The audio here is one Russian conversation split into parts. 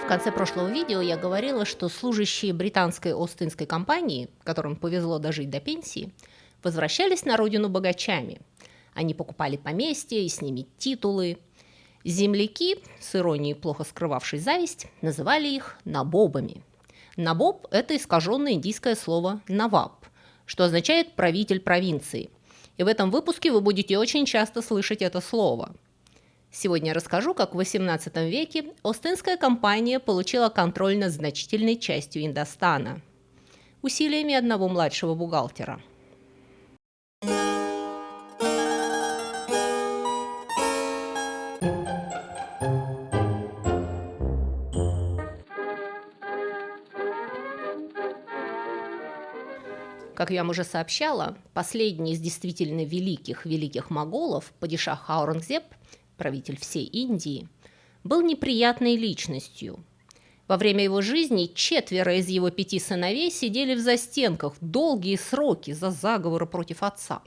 В конце прошлого видео я говорила, что служащие британской Ост-Индской компании, которым повезло дожить до пенсии, возвращались на родину богачами. Они покупали поместья и с ними титулы. Земляки, с иронией плохо скрывавшей зависть, называли их набобами. Набоб – это искаженное индийское слово «наваб», что означает «правитель провинции». И в этом выпуске вы будете очень часто слышать это слово. Сегодня я расскажу, как в XVIII веке Ост-Индская компания получила контроль над значительной частью Индостана усилиями одного младшего бухгалтера. Как я вам уже сообщала, последний из действительно великих моголов, падишах Аурангзеб, правитель всей Индии, был неприятной личностью. Во время его жизни 4 из его 5 сыновей сидели в застенках долгие сроки за заговоры против отца.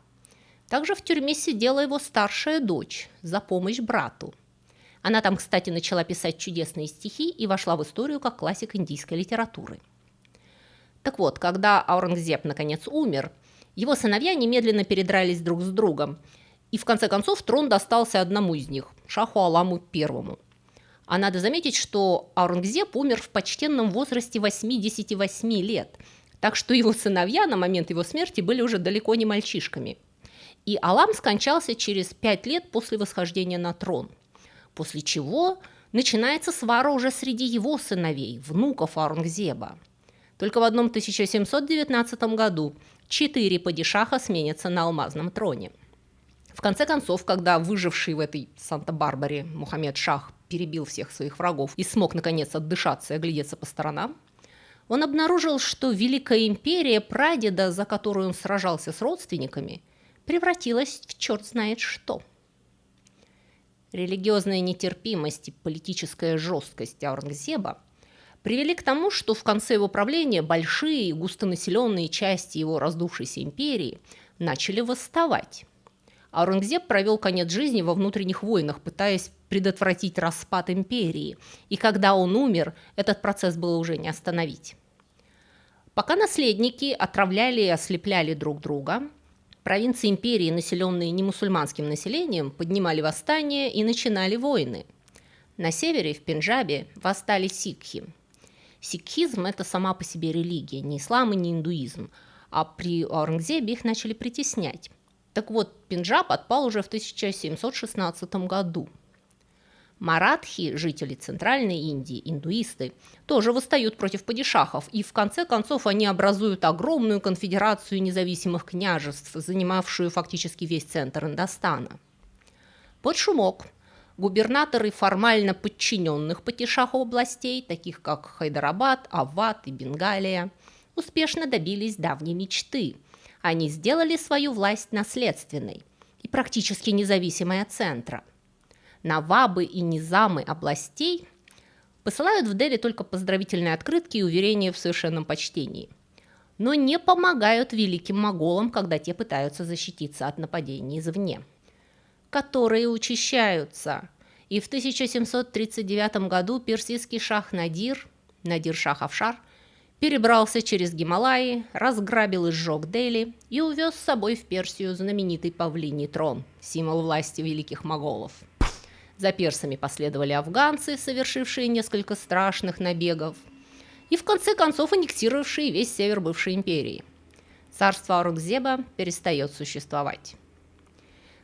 Также в тюрьме сидела его старшая дочь за помощь брату. Она там, кстати, начала писать чудесные стихи и вошла в историю как классик индийской литературы. Так вот, когда Аурангзеб наконец умер, его сыновья немедленно передрались друг с другом, и в конце концов трон достался одному из них – шаху Аламу I. А надо заметить, что Аурангзеб умер в почтенном возрасте 88 лет, так что его сыновья на момент его смерти были уже далеко не мальчишками. И Алам скончался через 5 лет после восхождения на трон, после чего начинается свара уже среди его сыновей, внуков Аурангзеба. Только в одном 1719 году 4 падишаха сменятся на алмазном троне. В конце концов, когда выживший в этой Санта-Барбаре Мухаммед Шах перебил всех своих врагов и смог наконец отдышаться и оглядеться по сторонам, он обнаружил, что Великая империя прадеда, за которую он сражался с родственниками, превратилась в черт знает что. Религиозная нетерпимость и политическая жесткость Аурангзеба привели к тому, что в конце его правления большие густонаселенные части его раздувшейся империи начали восставать. Аурангзеб провел конец жизни во внутренних войнах, пытаясь предотвратить распад империи, и когда он умер, этот процесс было уже не остановить. Пока наследники отравляли и ослепляли друг друга, провинции империи, населенные немусульманским населением, поднимали восстания и начинали войны. На севере, в Пенджабе, восстали сикхи. Сикхизм – это сама по себе религия, не ислам и не индуизм, а при Аурангзебе их начали притеснять. Так вот, Пенджаб отпал уже в 1716 году. Маратхи, жители Центральной Индии, индуисты, тоже восстают против падишахов, и в конце концов они образуют огромную конфедерацию независимых княжеств, занимавшую фактически весь центр Индостана. Под шумок губернаторы формально подчиненных падишаху областей, таких как Хайдарабад, Авад и Бенгалия, успешно добились давней мечты. Они сделали свою власть наследственной и практически независимой от центра. Навабы и низамы областей посылают в Дели только поздравительные открытки и уверения в совершенном почтении, но не помогают великим моголам, когда те пытаются защититься от нападений извне, которые учащаются. И в 1739 году персидский шах Надир-шах Афшар, перебрался через Гималаи, разграбил и сжег Дели и увез с собой в Персию знаменитый павлиний трон, символ власти великих моголов. За персами последовали афганцы, совершившие несколько страшных набегов, и в конце концов аннексировавшие весь север бывшей империи. Царство Аурангзеба перестает существовать.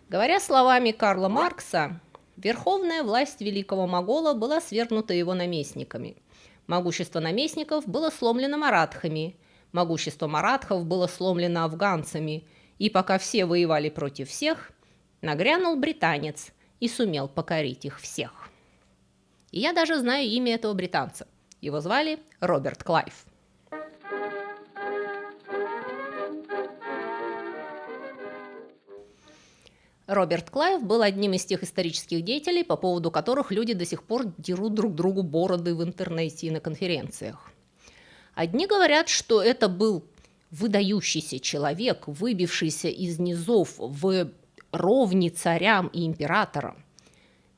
Говоря словами Карла Маркса, верховная власть великого могола была свергнута его наместниками. Могущество наместников было сломлено маратхами, могущество маратхов было сломлено афганцами, и пока все воевали против всех, нагрянул британец и сумел покорить их всех. И я даже знаю имя этого британца. Его звали Роберт Клайв. Роберт Клайв был одним из тех исторических деятелей, по поводу которых люди до сих пор дерут друг другу бороды в интернете и на конференциях. Одни говорят, что это был выдающийся человек, выбившийся из низов в ровни царям и императорам.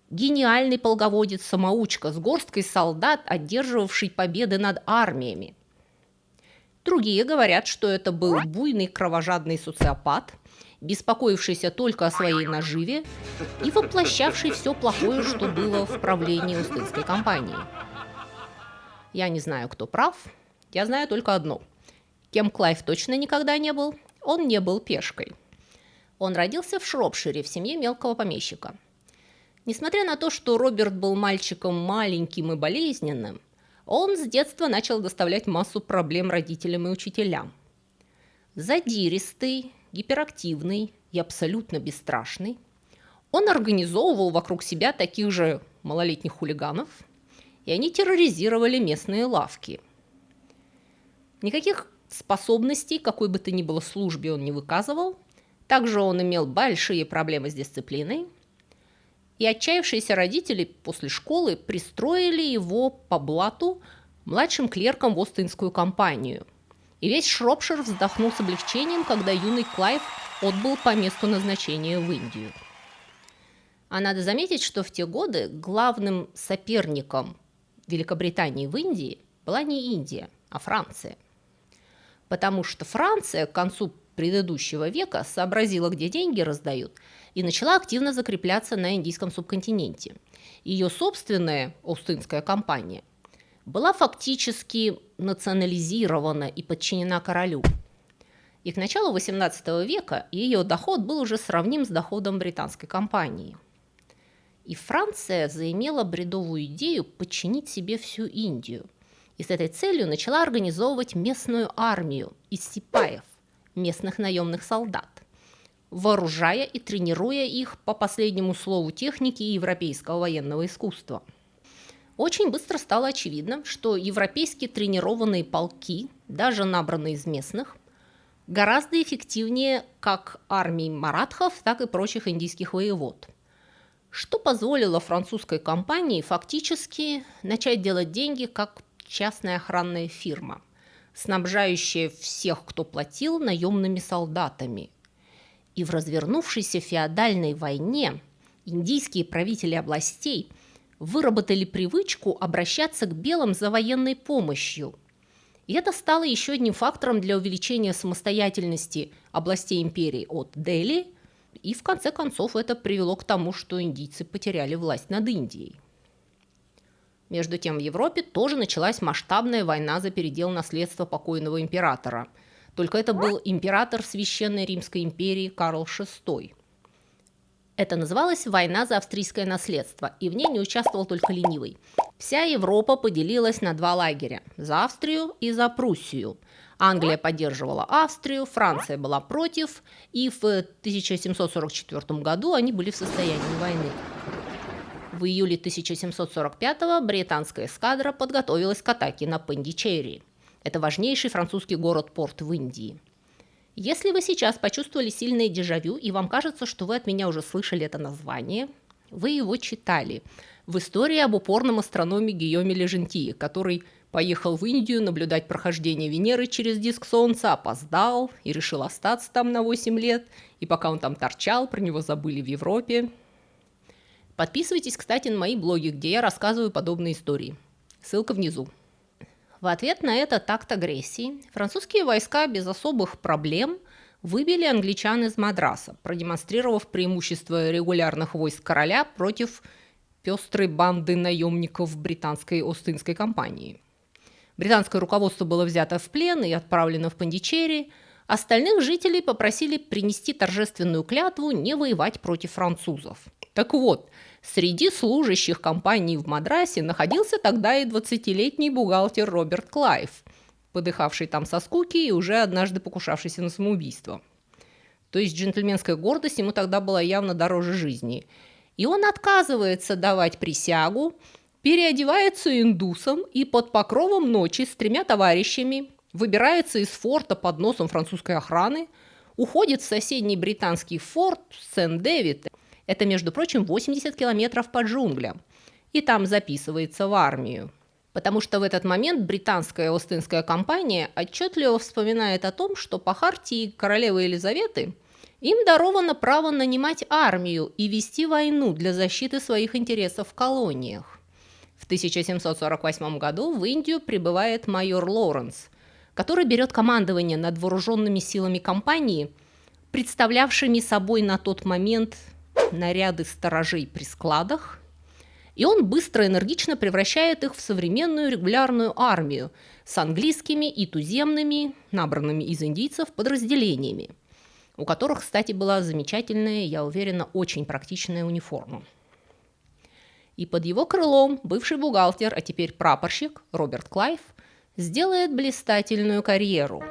Гениальный полководец-самоучка с горсткой солдат, одерживавший победы над армиями. Другие говорят, что это был буйный кровожадный социопат, беспокоившийся только о своей наживе и воплощавший все плохое, что было в правлении Остинской компании. Я не знаю, кто прав, я знаю только одно. Кем Клайв точно никогда не был, он не был пешкой. Он родился в Шропшире в семье мелкого помещика. Несмотря на то, что Роберт был мальчиком маленьким и болезненным, он с детства начал доставлять массу проблем родителям и учителям. Задиристый, гиперактивный и абсолютно бесстрашный, он организовывал вокруг себя таких же малолетних хулиганов, и они терроризировали местные лавки. Никаких способностей, какой бы то ни было службе, он не выказывал. Также он имел большие проблемы с дисциплиной. И отчаявшиеся родители после школы пристроили его по блату младшим клерком в Остинскую компанию. И весь Шропшир вздохнул с облегчением, когда юный Клайв отбыл по месту назначения в Индию. А надо заметить, что в те годы главным соперником Великобритании в Индии была не Индия, а Франция. Потому что Франция к концу предыдущего века сообразила, где деньги раздают, и начала активно закрепляться на индийском субконтиненте. Ее собственная Остинская компания была фактически национализирована и подчинена королю. И к началу XVIII века ее доход был уже сравним с доходом британской компании. И Франция заимела бредовую идею подчинить себе всю Индию. И с этой целью начала организовывать местную армию из сипаев, местных наемных солдат, вооружая и тренируя их по последнему слову техники и европейского военного искусства. Очень быстро стало очевидно, что европейские тренированные полки, даже набранные из местных, гораздо эффективнее как армии маратхов, так и прочих индийских воевод, что позволило французской компании фактически начать делать деньги как частная охранная фирма, снабжающая всех, кто платил, наемными солдатами. И в развернувшейся феодальной войне индийские правители областей выработали привычку обращаться к белым за военной помощью. И это стало еще одним фактором для увеличения самостоятельности областей империи от Дели, и в конце концов это привело к тому, что индийцы потеряли власть над Индией. Между тем в Европе тоже началась масштабная война за передел наследства покойного императора. Только это был император Священной Римской империи Карл VI. Это называлась «Война за австрийское наследство», и в ней не участвовал только ленивый. Вся Европа поделилась на два лагеря – за Австрию и за Пруссию. Англия поддерживала Австрию, Франция была против, и в 1744 году они были в состоянии войны. В июле 1745-го британская эскадра подготовилась к атаке на Пондичерри. Это важнейший французский город-порт в Индии. Если вы сейчас почувствовали сильное дежавю, и вам кажется, что вы от меня уже слышали это название, вы его читали в истории об упорном астрономе Гийоме Лежентье, который поехал в Индию наблюдать прохождение Венеры через диск Солнца, опоздал и решил остаться там на 8 лет, и пока он там торчал, про него забыли в Европе. Подписывайтесь, кстати, на мои блоги, где я рассказываю подобные истории. Ссылка внизу. В ответ на этот акт агрессии французские войска без особых проблем выбили англичан из Мадраса, продемонстрировав преимущество регулярных войск короля против пестрой банды наемников британской Остинской компании. Британское руководство было взято в плен и отправлено в Пондичерри. Остальных жителей попросили принести торжественную клятву не воевать против французов. Так вот, среди служащих компании в Мадрасе находился тогда и 20-летний бухгалтер Роберт Клайв, подыхавший там со скуки и уже однажды покушавшийся на самоубийство. То есть джентльменская гордость ему тогда была явно дороже жизни. И он отказывается давать присягу, переодевается индусом и под покровом ночи с 3 товарищами выбирается из форта под носом французской охраны, уходит в соседний британский форт Сент-Дэвид. Это, между прочим, 80 километров по джунглям. И там записывается в армию. Потому что в этот момент британская Остинская компания отчетливо вспоминает о том, что по хартии королевы Елизаветы Им даровано право нанимать армию и вести войну для защиты своих интересов в колониях. В 1748 году в Индию прибывает майор Лоуренс, который берет командование над вооруженными силами компании, представлявшими собой на тот момент наряды сторожей при складах, и он быстро и энергично превращает их в современную регулярную армию с английскими и туземными, набранными из индийцев, подразделениями, у которых, кстати, была замечательная, я уверена, очень практичная униформа. И под его крылом бывший бухгалтер, а теперь прапорщик Роберт Клайв сделает блистательную карьеру.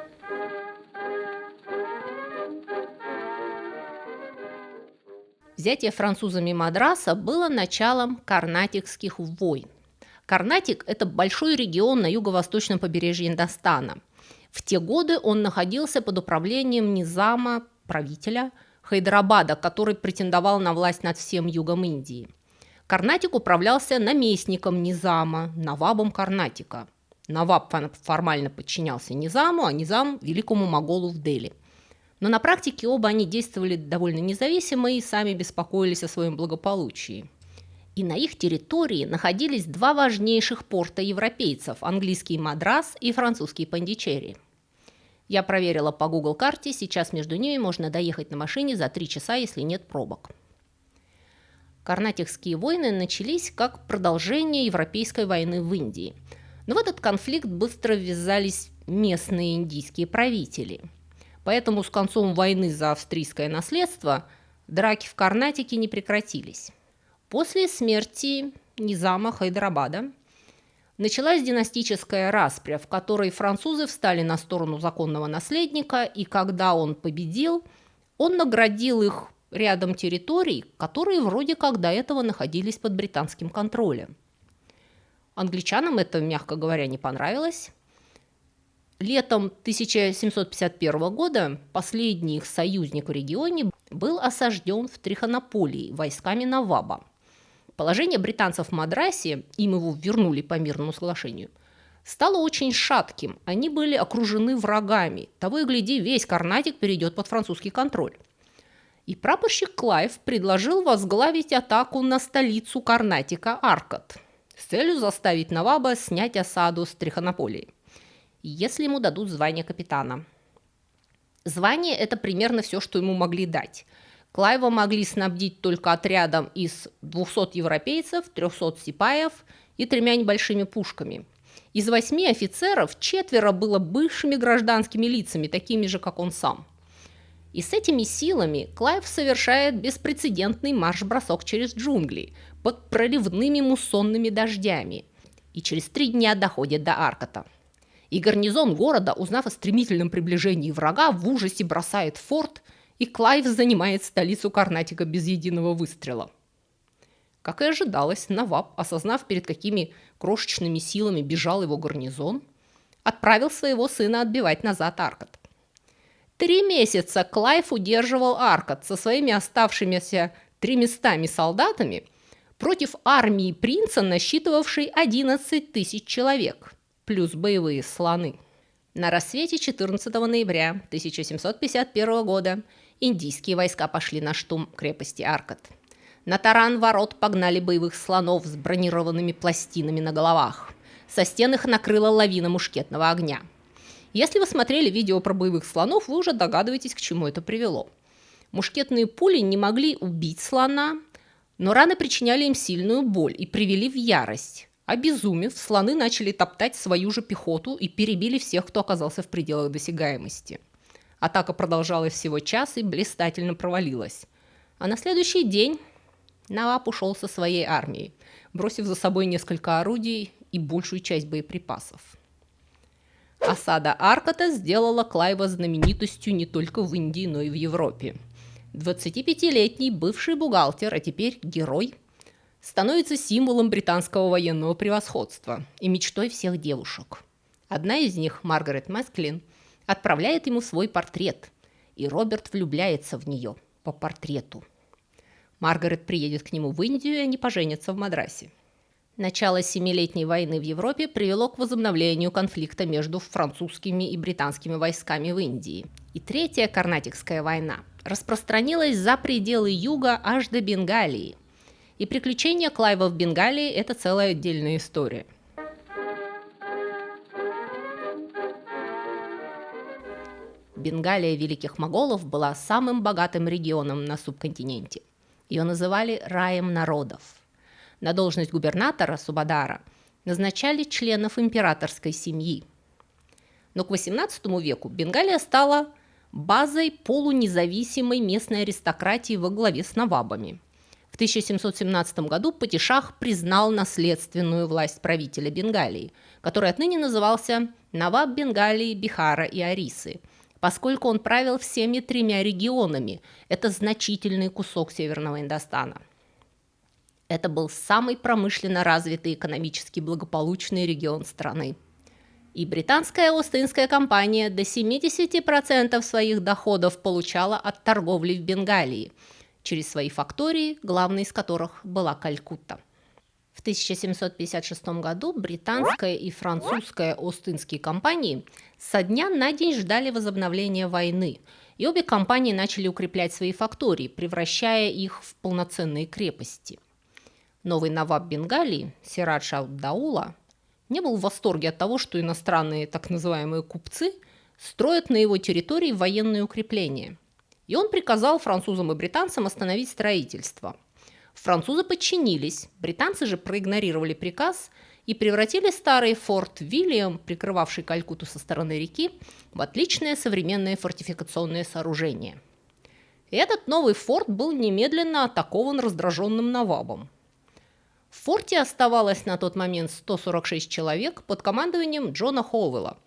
Взятие французами Мадраса было началом Карнатикских войн. Карнатик – это большой регион на юго-восточном побережье Индостана. В те годы он находился под управлением низама, правителя Хайдарабада, который претендовал на власть над всем югом Индии. Карнатик управлялся наместником низама, Навабом Карнатика. Наваб формально подчинялся низаму, а низам – великому моголу в Дели. Но на практике оба они действовали довольно независимо и сами беспокоились о своем благополучии. И на их территории находились два важнейших порта европейцев – английский Мадрас и французский Пандичерри. Я проверила по Google карте, сейчас между ними можно доехать на машине за 3 часа, если нет пробок. Карнатикские войны начались как продолжение Европейской войны в Индии. Но в этот конфликт быстро ввязались местные индийские правители. Поэтому с концом войны за австрийское наследство драки в Карнатике не прекратились. После смерти низама Хайдарабада началась династическая распря, в которой французы встали на сторону законного наследника, и когда он победил, он наградил их рядом территорий, которые вроде как до этого находились под британским контролем. Англичанам это, мягко говоря, не понравилось. Летом 1751 года последний их союзник в регионе был осажден в Триханополии войсками Наваба. Положение британцев в Мадрасе, им его вернули по мирному соглашению, стало очень шатким. Они были окружены врагами. Того и гляди, весь Карнатик перейдет под французский контроль. И прапорщик Клайв предложил возглавить атаку на столицу Карнатика Аркот с целью заставить Наваба снять осаду с Триханополии, если ему дадут звание капитана. Звание – это примерно все, что ему могли дать. Клайва могли снабдить только отрядом из 200 европейцев, 300 сипаев и 3 небольшими пушками. Из 8 офицеров 4 было бывшими гражданскими лицами, такими же, как он сам. И с этими силами Клайв совершает беспрецедентный марш-бросок через джунгли под проливными муссонными дождями и через 3 дня доходит до Аркота. И гарнизон города, узнав о стремительном приближении врага, в ужасе бросает форт, и Клайв занимает столицу Карнатика без единого выстрела. Как и ожидалось, Наваб, осознав, перед какими крошечными силами бежал его гарнизон, отправил своего сына отбивать назад Аркот. 3 месяца Клайв удерживал Аркот со своими оставшимися 300 солдатами против армии принца, насчитывавшей 11 тысяч человек, плюс боевые слоны. На рассвете 14 ноября 1751 года индийские войска пошли на штурм крепости Аркот. На таран ворот погнали боевых слонов с бронированными пластинами на головах. Со стен их накрыла лавина мушкетного огня. Если вы смотрели видео про боевых слонов, вы уже догадываетесь, к чему это привело. Мушкетные пули не могли убить слона, но раны причиняли им сильную боль и привели в ярость. Обезумев, слоны начали топтать свою же пехоту и перебили всех, кто оказался в пределах досягаемости. Атака продолжалась всего час и блистательно провалилась. А на следующий день Наваб ушел со своей армией, бросив за собой несколько орудий и большую часть боеприпасов. Осада Аркота сделала Клайва знаменитостью не только в Индии, но и в Европе. 25-летний бывший бухгалтер, а теперь герой, становится символом британского военного превосходства и мечтой всех девушек. Одна из них, Маргарет Масклин, отправляет ему свой портрет, и Роберт влюбляется в нее по портрету. Маргарет приедет к нему в Индию, и они поженятся в Мадрасе. Начало Семилетней войны в Европе привело к возобновлению конфликта между французскими и британскими войсками в Индии. И Третья Карнатикская война распространилась за пределы юга аж до Бенгалии. И приключения Клайва в Бенгалии – это целая отдельная история. Бенгалия великих моголов была самым богатым регионом на субконтиненте. Ее называли «раем народов». На должность губернатора Субадара назначали членов императорской семьи. Но к XVIII веку Бенгалия стала базой полунезависимой местной аристократии во главе с навабами. В 1717 году Падишах признал наследственную власть правителя Бенгалии, который отныне назывался Наваб Бенгалии, Бихара и Орисы, поскольку он правил всеми тремя регионами. Это значительный кусок Северного Индостана. Это был самый промышленно развитый, экономически благополучный регион страны. И британская Ост-Индская компания до 70% своих доходов получала от торговли в Бенгалии через свои фактории, главной из которых была Калькутта. В 1756 году британская и французская Ост-Индские компании со дня на день ждали возобновления войны, и обе компании начали укреплять свои фактории, превращая их в полноценные крепости. Новый наваб Бенгалии, Сирадж ад-Даула, не был в восторге от того, что иностранные так называемые купцы строят на его территории военные укрепления. И он приказал французам и британцам остановить строительство. Французы подчинились, британцы же проигнорировали приказ и превратили старый форт Вильям, прикрывавший Калькутту со стороны реки, в отличное современное фортификационное сооружение. И этот новый форт был немедленно атакован раздраженным навабом. В форте оставалось на тот момент 146 человек под командованием Джона Хоуэлла,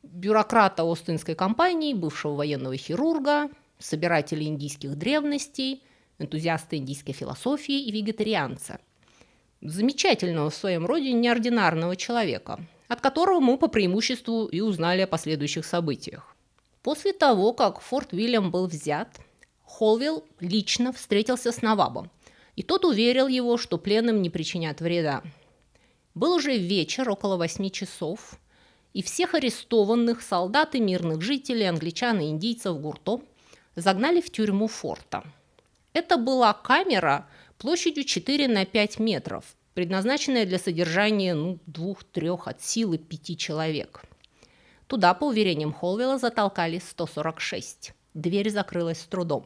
бюрократа Ост-Индской компании, бывшего военного хирурга, собирателя индийских древностей, энтузиаста индийской философии и вегетарианца. Замечательного в своем роде неординарного человека, от которого мы по преимуществу и узнали о последующих событиях. После того, как форт Вильям был взят, Хоуэлл лично встретился с навабом, и тот уверил его, что пленным не причинят вреда. Был уже вечер, около 8 часов, и всех арестованных, солдат и мирных жителей, англичан и индийцев Гурто, загнали в тюрьму форта. Это была камера площадью 4 на 5 метров, предназначенная для содержания 2-3 от силы 5 человек. Туда, по уверениям Хоуэлла, затолкали 146. Дверь закрылась с трудом.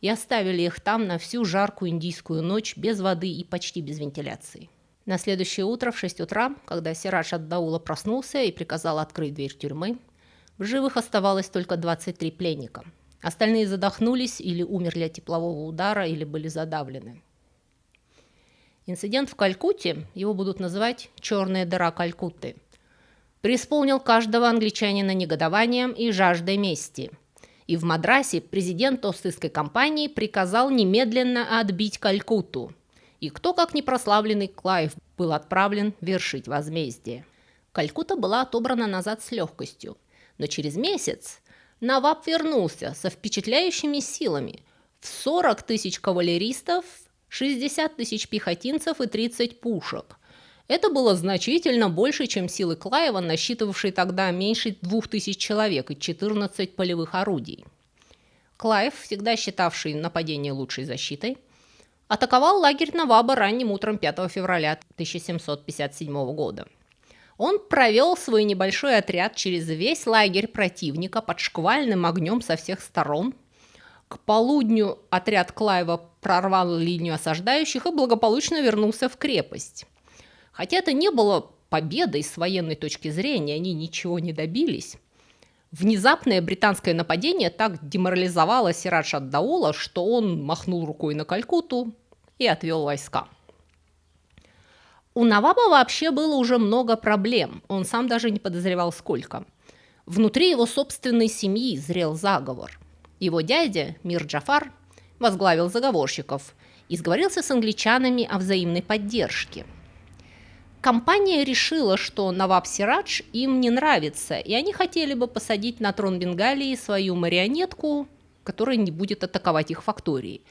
И оставили их там на всю жаркую индийскую ночь без воды и почти без вентиляции. На следующее утро в 6 утра, когда Сирадж ад-Даула проснулся и приказал открыть дверь тюрьмы, в живых оставалось только 23 пленника. Остальные задохнулись или умерли от теплового удара, или были задавлены. Инцидент в Калькутте, его будут называть «черная дыра Калькутты», преисполнил каждого англичанина негодованием и жаждой мести. И в Мадрасе президент Ост-Индской компании приказал немедленно отбить Калькутту. И кто, как непрославленный Клайв, был отправлен вершить возмездие. Калькутта была отобрана назад с легкостью, но через месяц наваб вернулся со впечатляющими силами в 40 тысяч кавалеристов, 60 тысяч пехотинцев и 30 пушек. Это было значительно больше, чем силы Клайва, насчитывавшие тогда меньше 2000 человек и 14 полевых орудий. Клайв, всегда считавший нападение лучшей защитой, атаковал лагерь наваба ранним утром 5 февраля 1757 года. Он провел свой небольшой отряд через весь лагерь противника под шквальным огнем со всех сторон. К полудню отряд Клайва прорвал линию осаждающих и благополучно вернулся в крепость. Хотя это не было победой с военной точки зрения, они ничего не добились. Внезапное британское нападение так деморализовало Сирадж ад-Даула, что он махнул рукой на Калькутту и отвел войска. У наваба вообще было уже много проблем, он сам даже не подозревал сколько. Внутри его собственной семьи зрел заговор. Его дядя, Мир Джафар, возглавил заговорщиков и сговорился с англичанами о взаимной поддержке. Компания решила, что наваб Сирадж им не нравится, и они хотели бы посадить на трон Бенгалии свою марионетку, которая не будет атаковать их фактории.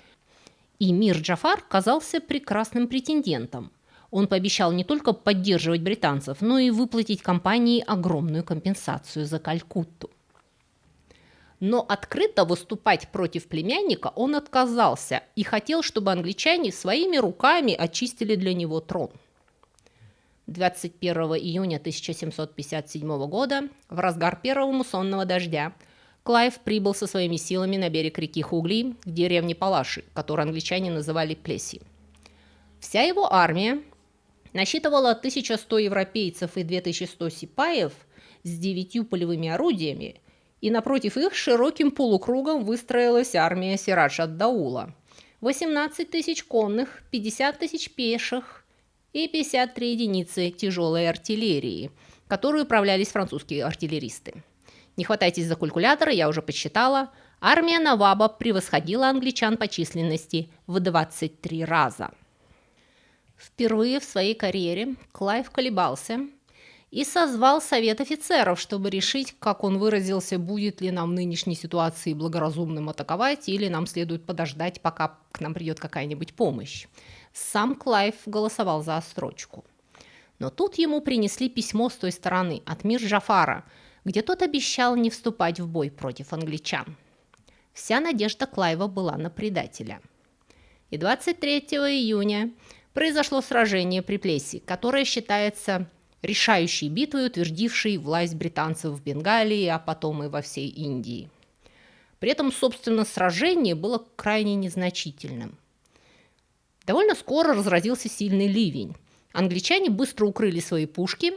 И Мир Джафар казался прекрасным претендентом. Он пообещал не только поддерживать британцев, но и выплатить компании огромную компенсацию за Калькутту. Но открыто выступать против племянника он отказался и хотел, чтобы англичане своими руками очистили для него трон. 21 июня 1757 года, в разгар первого муссонного дождя, Клайв прибыл со своими силами на берег реки Хугли в деревне Палаши, которую англичане называли Плеси. Вся его армия насчитывала 1100 европейцев и 2100 сипаев с 9 полевыми орудиями, и напротив их широким полукругом выстроилась армия Сирадж-ад-Даула. 18 тысяч конных, 50 тысяч пеших и 53 единицы тяжелой артиллерии, которой управлялись французские артиллеристы. Не хватайтесь за калькулятор, я уже подсчитала. Армия Наваба превосходила англичан по численности в 23 раза. Впервые в своей карьере Клайв колебался и созвал совет офицеров, чтобы решить, как он выразился, будет ли нам в нынешней ситуации благоразумным атаковать или нам следует подождать, пока к нам придет какая-нибудь помощь. Сам Клайв голосовал за отсрочку. Но тут ему принесли письмо с той стороны от Мир-Джафара, где тот обещал не вступать в бой против англичан. Вся надежда Клайва была на предателя. И 23 июня произошло сражение при Плеси, которое считается решающей битвой, утвердившей власть британцев в Бенгалии, а потом и во всей Индии. При этом, собственно, сражение было крайне незначительным. Довольно скоро разразился сильный ливень. Англичане быстро укрыли свои пушки.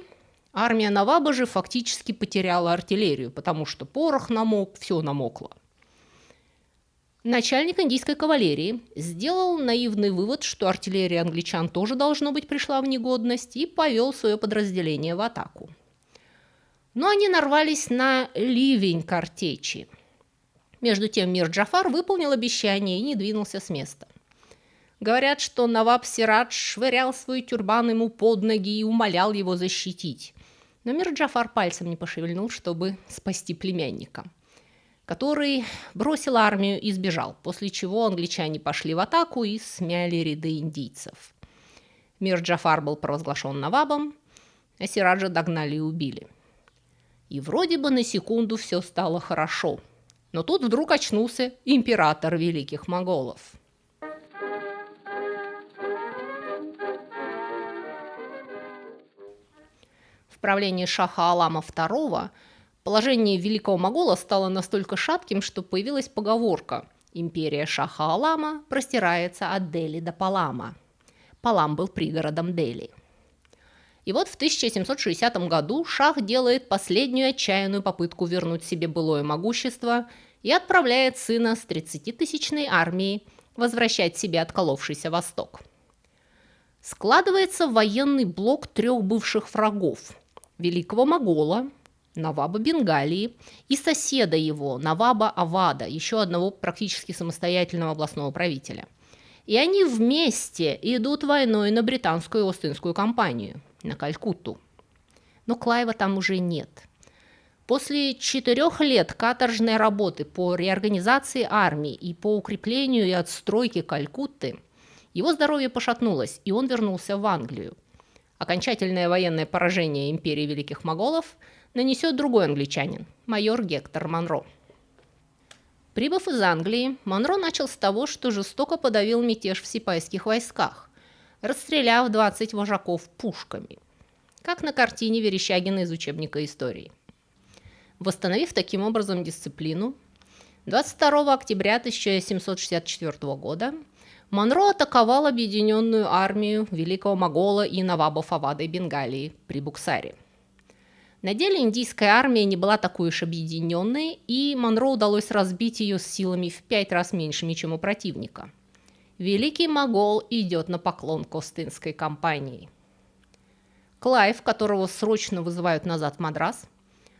Армия Наваба же фактически потеряла артиллерию, потому что порох намок, все намокло. Начальник индийской кавалерии сделал наивный вывод, что артиллерия англичан тоже, должно быть, пришла в негодность, и повел свое подразделение в атаку. Но они нарвались на ливень картечи. Между тем Мир-Джафар выполнил обещание и не двинулся с места. Говорят, что Наваб Сирадж швырял свой тюрбан ему под ноги и умолял его защитить. Но Мир-Джафар пальцем не пошевельнул, чтобы спасти племянника, который бросил армию и сбежал, после чего англичане пошли в атаку и смяли ряды индийцев. Мир-Джафар был провозглашен Навабом, а Сираджа догнали и убили. И вроде бы на секунду все стало хорошо, но тут вдруг очнулся император великих моголов. В правлении шаха Алама II положение великого могола стало настолько шатким, что появилась поговорка «Империя шаха Алама простирается от Дели до Палама». Палам был пригородом Дели. И вот в 1760 году шах делает последнюю отчаянную попытку вернуть себе былое могущество и отправляет сына с 30-тысячной армией возвращать себе отколовшийся Восток. Складывается военный блок 3 бывших врагов – великого могола, Наваба Бенгалии и соседа его, Наваба Авада, еще одного практически самостоятельного областного правителя. И они вместе идут войной на британскую Остинскую компанию, на Калькутту. Но Клайва там уже нет. После 4 лет каторжной работы по реорганизации армии и по укреплению и отстройке Калькутты его здоровье пошатнулось, и он вернулся в Англию. Окончательное военное поражение империи великих моголов нанесет другой англичанин, майор Гектор Монро. Прибыв из Англии, Монро начал с того, что жестоко подавил мятеж в сипайских войсках, расстреляв 20 вожаков пушками, как на картине Верещагина из учебника истории. Восстановив таким образом дисциплину, 22 октября 1764 года Монро атаковал объединенную армию великого могола и Навабов Авада и Бенгалии при Буксаре. На деле индийская армия не была такой уж объединенной, и Монро удалось разбить ее с силами в 5 раз меньшими, чем у противника. Великий могол идет на поклон к Остинской компании. Клайв, которого срочно вызывают назад в Мадрас,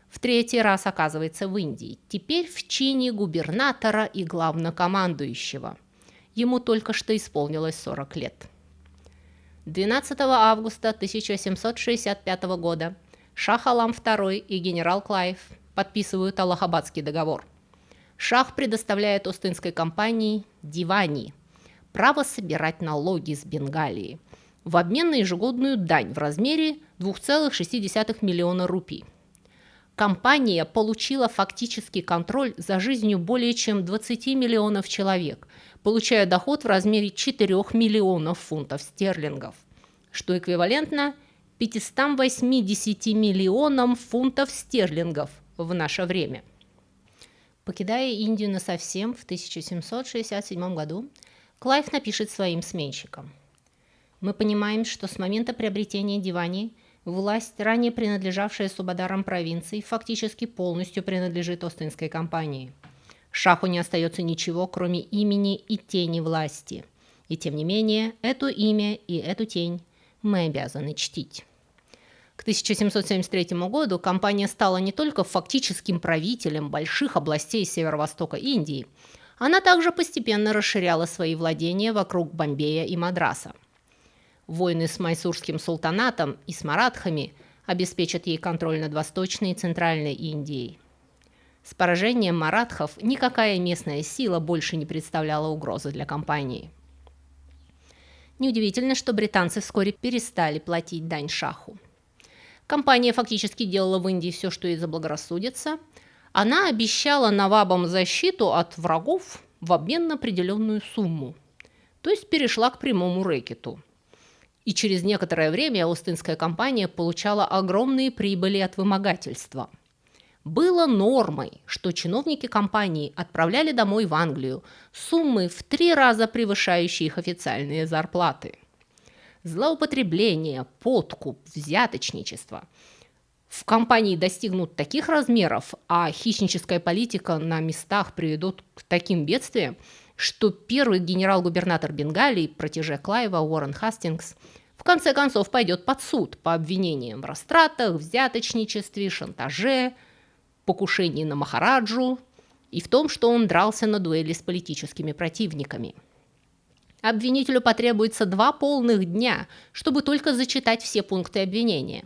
в 3-й раз оказывается в Индии, теперь в чине губернатора и главнокомандующего. Ему только что исполнилось 40 лет. 12 августа 1765 года шах Алам II и генерал Клайв подписывают Аллахабадский договор. Шах предоставляет Остинской компании дивани – право собирать налоги с Бенгалии в обмен на ежегодную дань в размере 2,6 миллиона рупий. Компания получила фактический контроль за жизнью более чем 20 миллионов человек, получая доход в размере 4 миллионов фунтов стерлингов, что эквивалентно 580 миллионам фунтов стерлингов в наше время. Покидая Индию насовсем в 1767 году, Клайв напишет своим сменщикам: «Мы понимаем, что с момента приобретения Дивани власть, ранее принадлежавшая субадарам провинций, фактически полностью принадлежит Остинской компании. Шаху не остается ничего, кроме имени и тени власти. И тем не менее, это имя и эту тень мы обязаны чтить». К 1773 году компания стала не только фактическим правителем больших областей северо-востока Индии, она также постепенно расширяла свои владения вокруг Бомбея и Мадраса. Войны с Майсурским султанатом и с маратхами обеспечат ей контроль над Восточной и Центральной Индией. С поражением маратхов никакая местная сила больше не представляла угрозы для компании. Неудивительно, что британцы вскоре перестали платить дань шаху. Компания фактически делала в Индии все, что ей заблагорассудится. Она обещала навабам защиту от врагов в обмен на определенную сумму, то есть перешла к прямому рэкету. И через некоторое время Остинская компания получала огромные прибыли от вымогательства. Было нормой, что чиновники компании отправляли домой в Англию суммы в 3 раза превышающие их официальные зарплаты. Злоупотребление, подкуп, взяточничество в компании достигнут таких размеров, а хищническая политика на местах приведет к таким бедствиям, что первый генерал-губернатор Бенгалии, протеже Клайва, Уоррен Хастингс, в конце концов пойдет под суд по обвинениям в растратах, взяточничестве, шантаже, покушении на Махараджу и в том, что он дрался на дуэли с политическими противниками. Обвинителю потребуется 2 полных дня, чтобы только зачитать все пункты обвинения,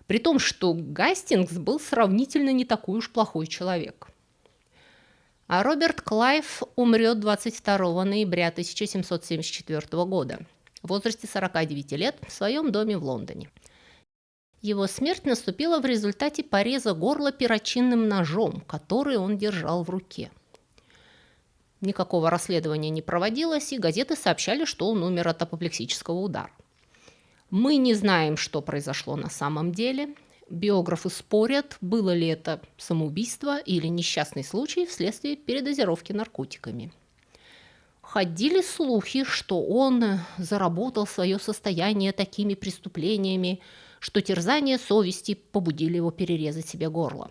при том, что Гастингс был сравнительно не такой уж плохой человек. А Роберт Клайв умрет 22 ноября 1774 года в возрасте 49 лет в своем доме в Лондоне. Его смерть наступила в результате пореза горла перочинным ножом, который он держал в руке. Никакого расследования не проводилось, и газеты сообщали, что он умер от апоплексического удара. Мы не знаем, что произошло на самом деле. Биографы спорят, было ли это самоубийство или несчастный случай вследствие передозировки наркотиками. Ходили слухи, что он заработал свое состояние такими преступлениями, что терзания совести побудили его перерезать себе горло.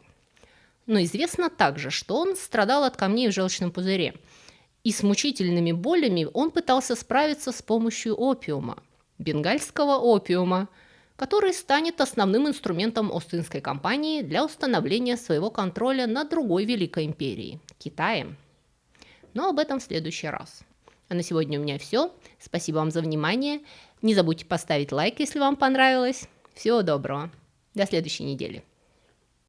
Но известно также, что он страдал от камней в желчном пузыре, и с мучительными болями он пытался справиться с помощью опиума, бенгальского опиума, который станет основным инструментом Остинской компании для установления своего контроля над другой великой империей – Китаем. Но об этом в следующий раз. А на сегодня у меня все. Спасибо вам за внимание. Не забудьте поставить лайк, если вам понравилось. Всего доброго. До следующей недели.